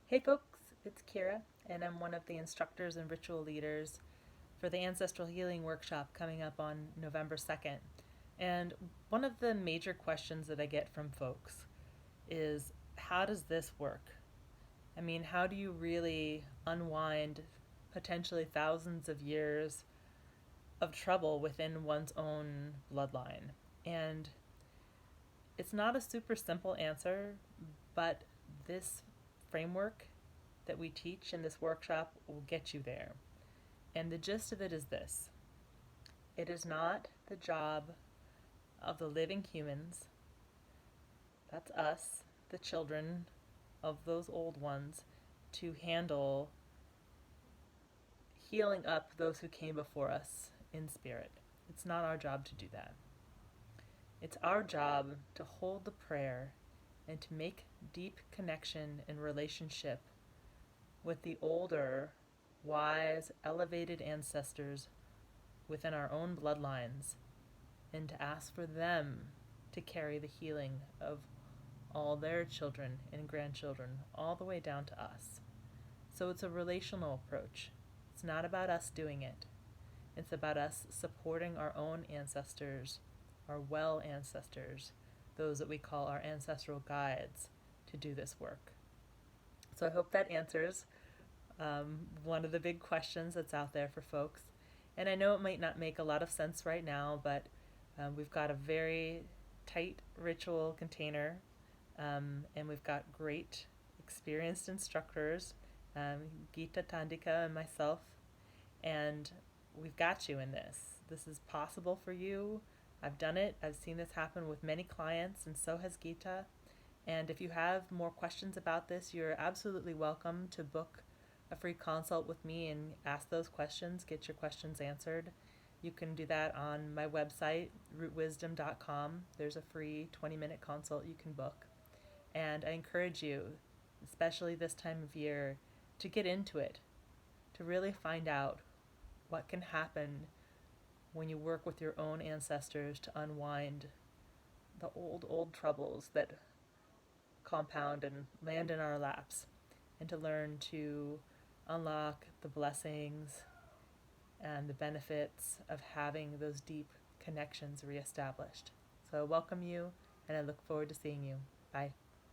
Hey folks, it's Kira, and I'm one of the instructors and ritual leaders for the Ancestral Healing Workshop coming up on November 2nd. And one of the major questions that I get from folks is, how does this work? I mean, how do you really unwind potentially thousands of years of trouble within one's own bloodline? And it's not a super simple answer, but this framework that we teach in this workshop will get you there. And the gist of it is this: it is not the job of the living humans, that's us, the children of those old ones, to handle healing up those who came before us in spirit. It's not our job to do that. It's our job to hold the prayer and to make deep connection and relationship with the older, wise, elevated ancestors within our own bloodlines, and to ask for them to carry the healing of all their children and grandchildren all the way down to us. So it's a relational approach. It's not about us doing it. It's about us supporting our own ancestors, our well ancestors, those that we call our ancestral guides, to do this work. So I hope that answers one of the big questions that's out there for folks. And I know it might not make a lot of sense right now, but we've got a very tight ritual container, and we've got great experienced instructors, Gita, Tandika, and myself, and we've got you in this. This is possible for you. I've done it. I've seen this happen with many clients, and so has Gita. And if you have more questions about this, you're absolutely welcome to book a free consult with me and ask those questions, get your questions answered. You can do that on my website, rootwisdom.com. There's a free 20-minute consult you can book. And I encourage you, especially this time of year, to get into it, to really find out what can happen when you work with your own ancestors to unwind the old troubles that compound and land in our laps, and to learn to unlock the blessings and the benefits of having those deep connections reestablished. So I welcome you, and I look forward to seeing you. Bye.